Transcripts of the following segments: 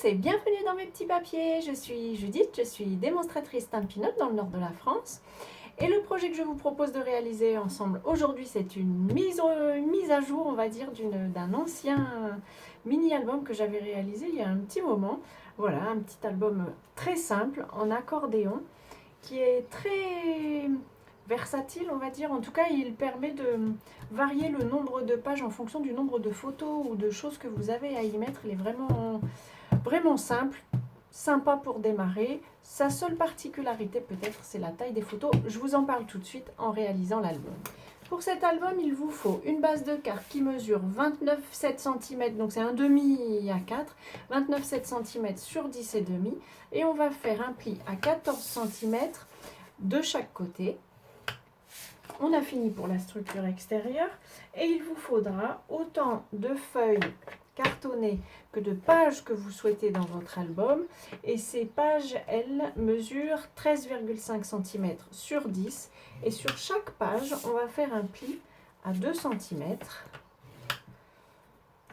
et bienvenue dans mes petits papiers. Je suis Judith, je suis démonstratrice Stampin' Up dans le nord de la France. Et le projet que je vous propose de réaliser ensemble aujourd'hui, c'est une mise à jour, on va dire, d'un ancien mini-album que j'avais réalisé il y a un petit moment. Voilà, un petit album très simple en accordéon qui est très versatile, on va dire. En tout cas, il permet de varier le nombre de pages en fonction du nombre de photos ou de choses que vous avez à y mettre. Il est vraiment simple, sympa pour démarrer. Sa seule particularité peut-être, c'est la taille des photos. Je vous en parle tout de suite en réalisant l'album. Pour cet album, il vous faut une base de carte qui mesure 29,7 cm, donc c'est un demi à 4, 29,7 cm sur 10 et demi. Et on va faire un pli à 14 cm de chaque côté. On a fini pour la structure extérieure et il vous faudra autant de feuilles cartonnées que de pages que vous souhaitez dans votre album. Et ces pages, elles, mesurent 13,5 cm sur 10. Et sur chaque page, on va faire un pli à 2 cm.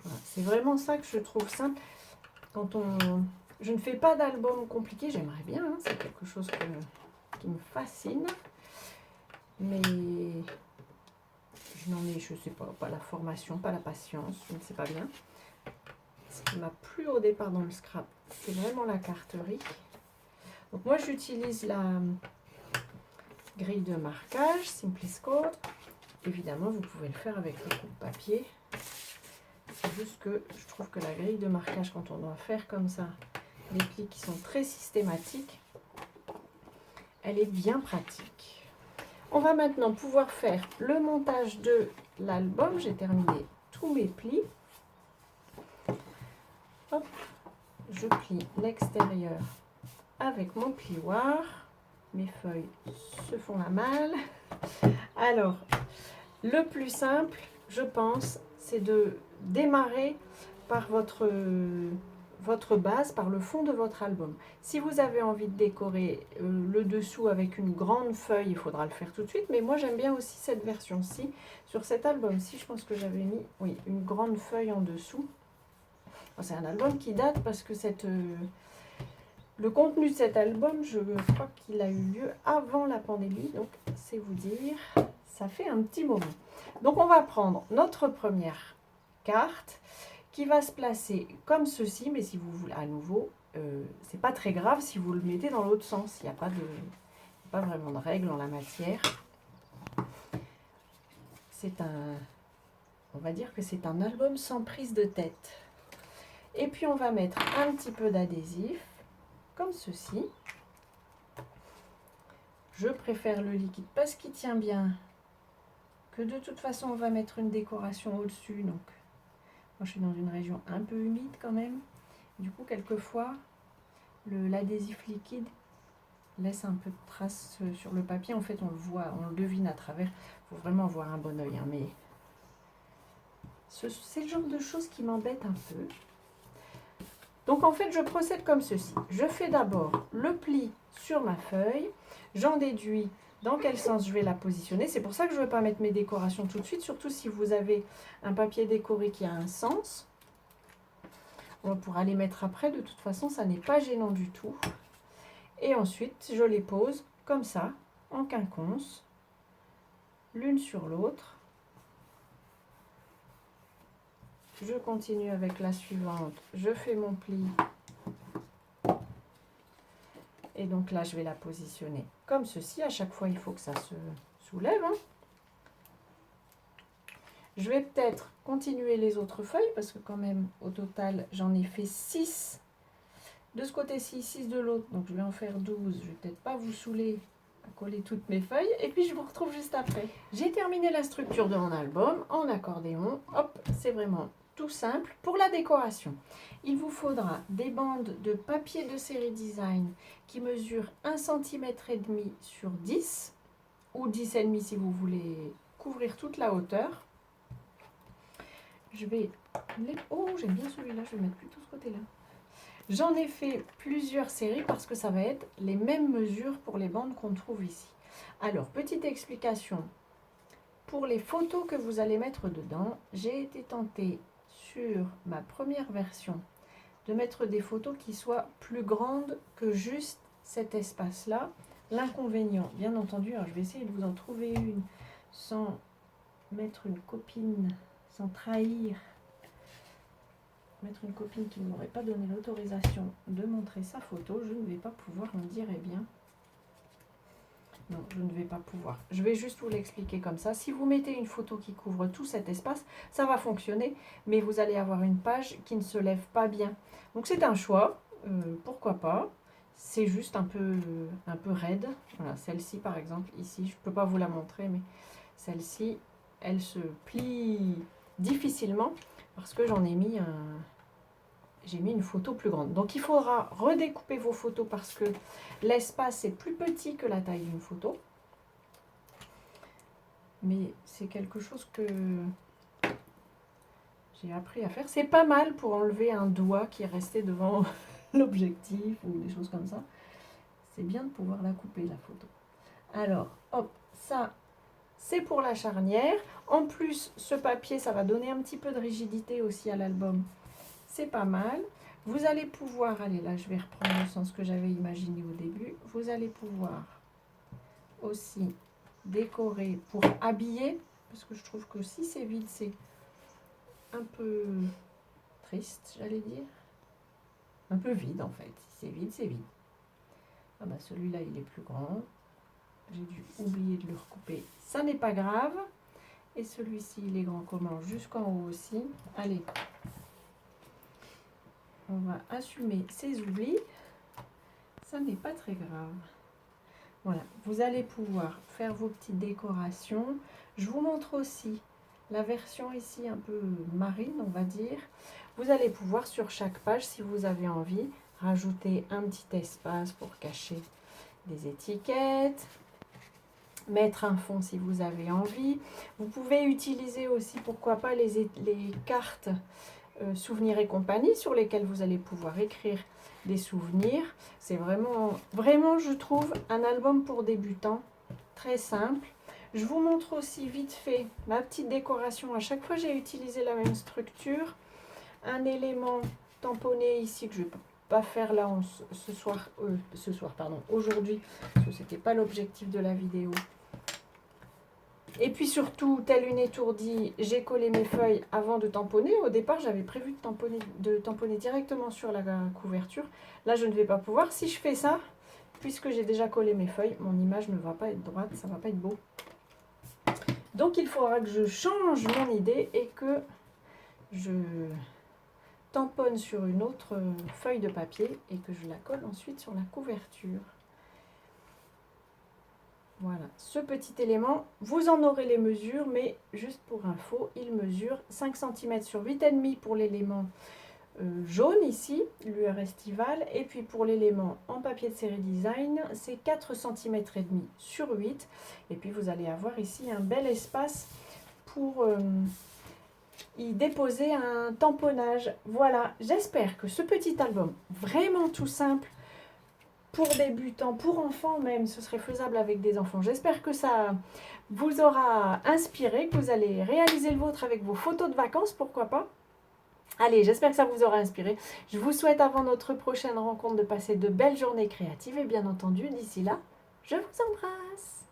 Voilà, c'est vraiment ça que je trouve simple. Je ne fais pas d'album compliqué, j'aimerais bien, hein, c'est quelque chose qui me fascine. Mais je n'en ai, je sais pas la formation, pas la patience, je ne sais pas bien. Ce qui m'a plu au départ dans le scrap, c'est vraiment la carterie. Donc moi j'utilise la grille de marquage Simpliscode. Évidemment vous pouvez le faire avec le coupe-papier. C'est juste que je trouve que la grille de marquage, quand on doit faire comme ça, des plis qui sont très systématiques, elle est bien pratique. On va maintenant pouvoir faire le montage de l'album. J'ai terminé tous mes plis. Hop, je plie l'extérieur avec mon plioir. Mes feuilles se font la malle. Alors, le plus simple, je pense, c'est de démarrer par votre base, par le fond de votre album. Si vous avez envie de décorer le dessous avec une grande feuille, il faudra le faire tout de suite, mais moi j'aime bien aussi cette version-ci. Sur cet album-ci, je pense que j'avais mis une grande feuille en dessous. C'est un album qui date parce que le contenu de cet album, je crois qu'il a eu lieu avant la pandémie, donc c'est vous dire, ça fait un petit moment. Donc on va prendre notre première carte qui va se placer comme ceci, mais si vous voulez, à nouveau, c'est pas très grave si vous le mettez dans l'autre sens, il n'y a pas vraiment de règle en la matière. On va dire que c'est un album sans prise de tête. Et puis on va mettre un petit peu d'adhésif, comme ceci. Je préfère le liquide parce qu'il tient bien, que de toute façon on va mettre une décoration au-dessus, donc moi je suis dans une région un peu humide quand même. Du coup, quelquefois, l'adhésif liquide laisse un peu de traces sur le papier. En fait, on le voit, on le devine à travers. Il faut vraiment avoir un bon œil, hein, mais c'est le genre de choses qui m'embête un peu. Donc, en fait, je procède comme ceci. Je fais d'abord le pli sur ma feuille. J'en déduis dans quel sens je vais la positionner. C'est pour ça que je ne veux pas mettre mes décorations tout de suite, surtout si vous avez un papier décoré qui a un sens. On pourra les mettre après, de toute façon, ça n'est pas gênant du tout. Et ensuite, je les pose comme ça, en quinconce, l'une sur l'autre. Je continue avec la suivante, je fais mon pli. Et donc là, je vais la positionner comme ceci. À chaque fois, il faut que ça se soulève, hein. Je vais peut-être continuer les autres feuilles, parce que quand même, au total, j'en ai fait 6 de ce côté-ci, 6 de l'autre. Donc, je vais en faire 12. Je vais peut-être pas vous saouler à coller toutes mes feuilles. Et puis, je vous retrouve juste après. J'ai terminé la structure de mon album en accordéon. Hop, c'est vraiment tout simple. Pour la décoration, il vous faudra des bandes de papier de série design qui mesurent 1,5 cm sur 10 ou 10,5 si vous voulez couvrir toute la hauteur. Je vais oh, j'aime bien celui-là, je vais mettre plutôt ce côté-là. J'en ai fait plusieurs séries parce que ça va être les mêmes mesures pour les bandes qu'on trouve ici. Alors, petite explication. Pour les photos que vous allez mettre dedans, j'ai été tentée sur ma première version de mettre des photos qui soient plus grandes que juste cet espace-là. L'inconvénient, bien entendu, alors je vais essayer de vous en trouver une sans mettre une copine, sans trahir, mettre une copine qui ne m'aurait pas donné l'autorisation de montrer sa photo. Je ne vais pas pouvoir, on dirait bien. Non, je ne vais pas pouvoir. Je vais juste vous l'expliquer comme ça. Si vous mettez une photo qui couvre tout cet espace, ça va fonctionner, mais vous allez avoir une page qui ne se lève pas bien. Donc c'est un choix, pourquoi pas. C'est juste un peu raide. Voilà, celle-ci par exemple, ici, je ne peux pas vous la montrer, mais celle-ci, elle se plie difficilement parce que j'en ai mis j'ai mis une photo plus grande. Donc il faudra redécouper vos photos parce que l'espace est plus petit que la taille d'une photo. Mais c'est quelque chose que j'ai appris à faire. C'est pas mal pour enlever un doigt qui est resté devant l'objectif ou des choses comme ça. C'est bien de pouvoir la couper la photo. Alors, hop, ça c'est pour la charnière. En plus, ce papier, ça va donner un petit peu de rigidité aussi à l'album. C'est pas mal. Vous allez pouvoir, allez là je vais reprendre le sens que j'avais imaginé au début, vous allez pouvoir aussi décorer pour habiller, parce que je trouve que si c'est vide, c'est un peu triste, j'allais dire. Un peu vide en fait, si c'est vide, c'est vide. Ah bah celui-là il est plus grand, j'ai dû oublier de le recouper, ça n'est pas grave. Et celui-ci il est grand comment, jusqu'en haut aussi. Allez, on va assumer ces oublis, ça n'est pas très grave. Voilà, vous allez pouvoir faire vos petites décorations. Je vous montre aussi la version ici un peu marine, on va dire. Vous allez pouvoir sur chaque page, si vous avez envie, rajouter un petit espace pour cacher des étiquettes, mettre un fond si vous avez envie. Vous pouvez utiliser aussi, pourquoi pas, les cartes souvenirs et compagnie sur lesquelles vous allez pouvoir écrire des souvenirs. C'est vraiment, je trouve, un album pour débutants, très simple. Je vous montre aussi vite fait ma petite décoration. À chaque fois, j'ai utilisé la même structure. Un élément tamponné ici que je ne peux pas faire là aujourd'hui, parce que ce n'était pas l'objectif de la vidéo. Et puis surtout, telle une étourdie, j'ai collé mes feuilles avant de tamponner. Au départ, j'avais prévu de tamponner directement sur la couverture. Là, je ne vais pas pouvoir. Si je fais ça, puisque j'ai déjà collé mes feuilles, mon image ne va pas être droite, ça ne va pas être beau. Donc, il faudra que je change mon idée et que je tamponne sur une autre feuille de papier et que je la colle ensuite sur la couverture. Voilà, ce petit élément, vous en aurez les mesures, mais juste pour info, il mesure 5 cm sur 8,5 pour l'élément jaune ici, l'UR Estival, et puis pour l'élément en papier de série design, c'est 4 cm et demi sur 8. Et puis vous allez avoir ici un bel espace pour y déposer un tamponnage. Voilà, j'espère que ce petit album, vraiment tout simple, pour débutants, pour enfants même, ce serait faisable avec des enfants. J'espère que ça vous aura inspiré, que vous allez réaliser le vôtre avec vos photos de vacances, pourquoi pas. Allez, j'espère que ça vous aura inspiré. Je vous souhaite avant notre prochaine rencontre de passer de belles journées créatives et bien entendu, d'ici là, je vous embrasse.